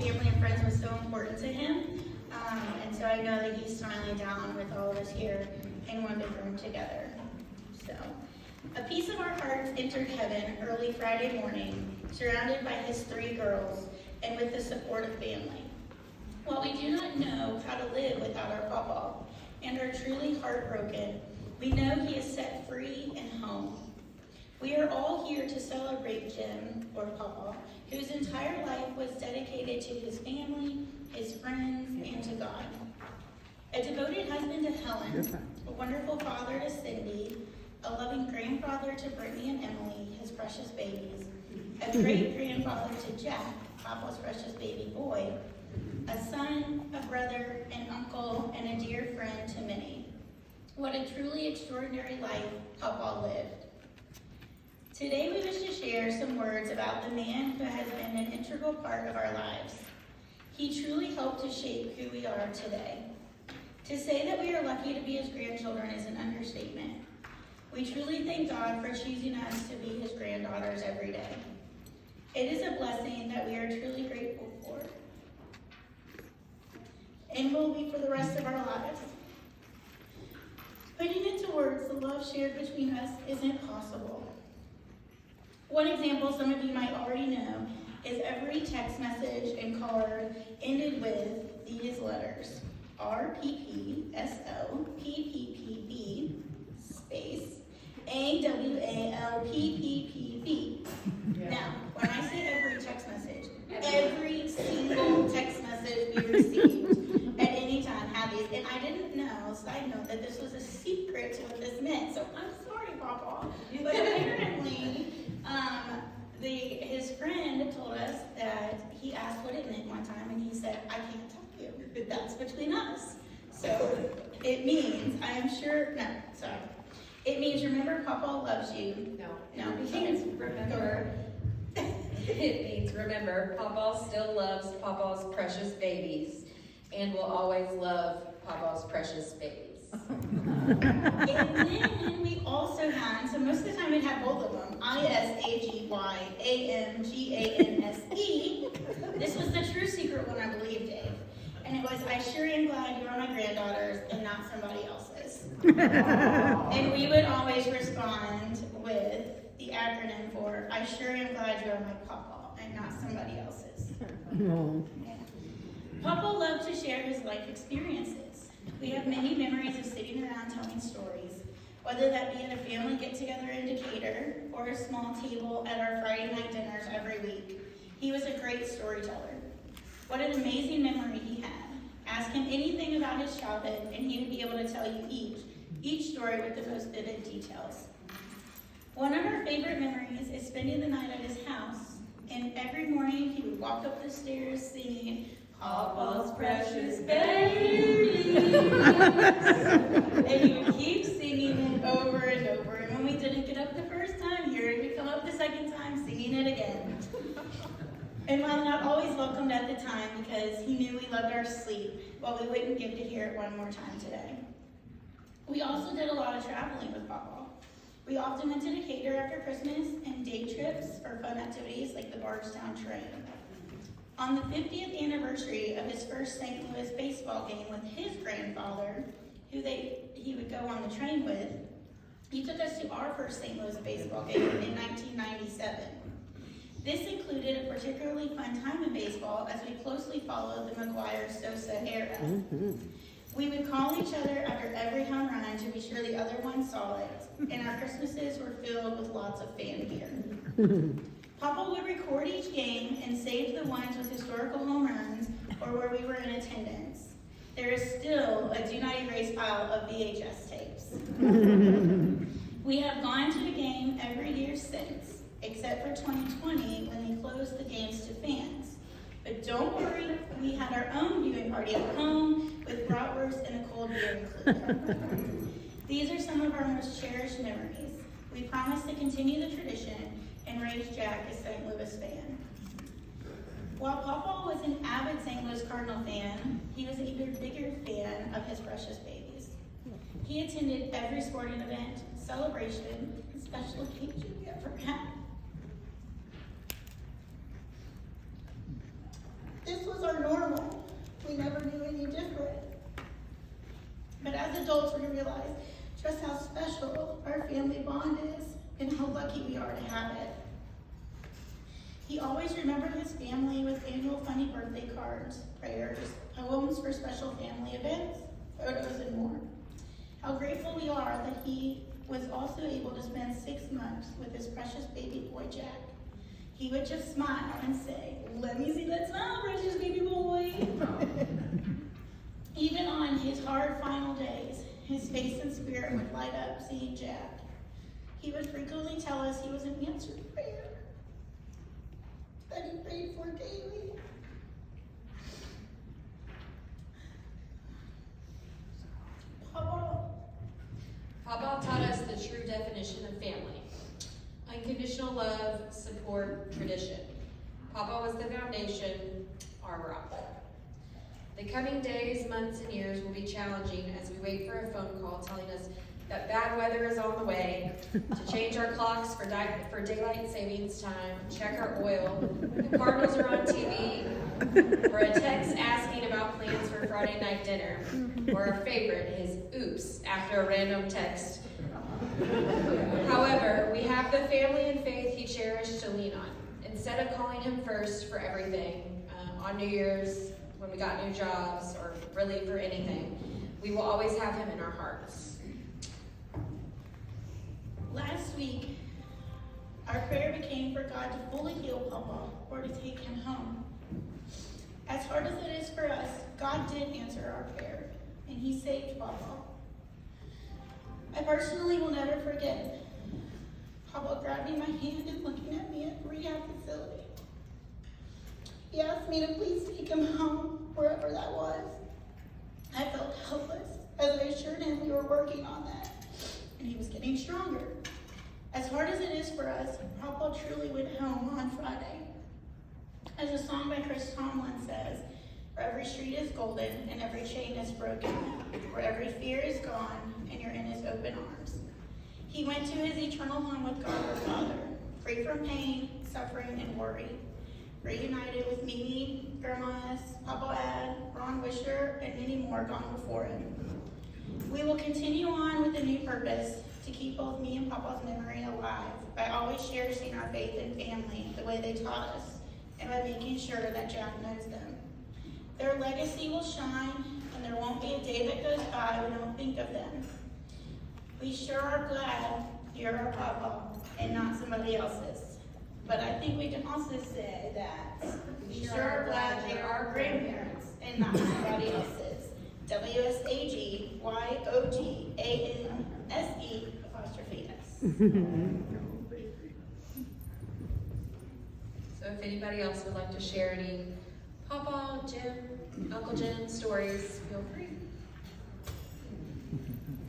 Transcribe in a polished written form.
family and friends was so important to him. And so I know that he's smiling down with all of us here in one big room together. So, a piece of our hearts entered heaven early Friday morning, surrounded by his 3 girls and with the support of family. While we do not know how to live without our papa and are truly heartbroken, we know he is set free and home. We are all here to celebrate Jim, or Papa, whose entire life was dedicated to his family, his friends, and to God. A devoted husband to Helen, a wonderful father to Cindy, a loving grandfather to Brittany and Emily, his precious babies, a great grandfather to Jack, Papa's precious baby boy, a son, a brother, an uncle, and a dear friend to many. What a truly extraordinary life Papa lived. Today we wish to share some words about the man who has been an integral part of our lives. He truly helped to shape who we are today. To say that we are lucky to be his grandchildren is an understatement. We truly thank God for choosing us to be his granddaughters every day. It is a blessing that we are truly grateful for, and will be for the rest of our lives. Putting into words the love shared between us isn't possible. One example some of you might already know is every text message and card ended with these letters: RPPSOPPPB space AWALPPPB. Yeah. Now, when I say every text message, every single text message we received at any time had these, and I didn't know, side note, that this was a secret to what this meant, so I'm sorry, Papa. But apparently, his friend told us that he asked what it meant one time, and he said, I can't tell you, but that's between us. So it means, it means remember Papa loves you. No, it means remember. It means remember, Papa still loves Papa's precious babies and will always love Papa's precious babies. And then we also had, so most of the time it had both of them, ISAGYAMGANSE. This was the true secret one, I believe, Dave. And it was, I sure am glad you are my granddaughters and not somebody else's. And we would always respond with the acronym for, I sure am glad you are my papa and not somebody else's. Yeah. Papa loved to share his life experiences. We have many memories of sitting around telling stories, whether that be at a family get-together in Decatur or a small table at our Friday night dinners every week. He was a great storyteller. What an amazing memory he had. Ask him anything about his childhood and he would be able to tell you each story with the most vivid details. One of our favorite memories is spending the night at his house, and every morning he would walk up the stairs singing, Papa's precious baby. And he would keep singing it over and over, and when we didn't get up the first time, here he would come up the second time singing it again. And while not always welcomed at the time because he knew we loved our sleep, well, we wouldn't give to hear it one more time today. We also did a lot of traveling with Papa. We often went to Decatur after Christmas and day trips or fun activities like the Bardstown Train. On the 50th anniversary of his first St. Louis baseball game with his grandfather, who he would go on the train with, he took us to our first St. Louis baseball game in 1997. This included a particularly fun time in baseball as we closely followed the McGuire-Sosa era. We would call each other after every home run to be sure the other one saw it, and our Christmases were filled with lots of fanfare. Papa would record each game and save the ones with historical home runs or where we were in attendance. There is still a do not erase pile of VHS tapes. We have gone to a game every year since, except for 2020 when they closed the games to fans. But don't worry, we had our own viewing party at home with bratwurst and a cold beer included. These are some of our most cherished memories. We promise to continue the tradition and raise Jack a St. Louis fan. While Papa was an avid St. Louis Cardinal fan, he was an even bigger fan of his precious babies. He attended every sporting event, celebration, and special occasion we ever had. This was adults, we realize just how special our family bond is and how lucky we are to have it. He always remembered his family with annual funny birthday cards, prayers, poems for special family events, photos, and more. How grateful we are that he was also able to spend 6 months with his precious baby boy, Jack. He would just smile and say, "Let me see that smile, precious baby boy." Even on his hard final days, his face and spirit would light up seeing Jack. He would frequently tell us he was an answered prayer that he prayed for daily. Papa taught us the true definition of family. Unconditional love, support, tradition. Papa was the foundation, our rock. The coming days, months, and years will be challenging as we wait for a phone call telling us that bad weather is on the way, to change our clocks for daylight savings time, check our oil, the Cardinals are on TV, or a text asking about plans for Friday night dinner, or our favorite, his oops after a random text. However, we have the family and faith he cherished to lean on. Instead of calling him first for everything, on New Year's, when we got new jobs, or really for anything, we will always have him in our hearts. Last week, our prayer became for God to fully heal Papa or to take him home. As hard as it is for us, God did answer our prayer, and he saved Papa. I personally will never forget Papa grabbing my hand and looking at me at the rehab facility. He asked me to please take him home, wherever that was. I felt helpless as I assured him we were working on that, and he was getting stronger. As hard as it is for us, Papa truly went home on Friday. As a song by Chris Tomlin says, "For every street is golden and every chain is broken, where every fear is gone and you're in his open arms." He went to his eternal home with God our Father, free from pain, suffering, and worry, reunited with Mimi, Grandma S, Papa Ad, Ron Wisher, and many more gone before him. We will continue on with a new purpose to keep both me and Papa's memory alive by always cherishing our faith and family the way they taught us, and by making sure that Jack knows them. Their legacy will shine, and there won't be a day that goes by we don't think of them. We sure are glad you're our Papa and not somebody else's. But I think we can also say that we sure are glad they're our grandparents and not somebody else's. WSAGYOGANSE''. So if anybody else would like to share any Papa, Jim, Uncle Jim stories, feel free.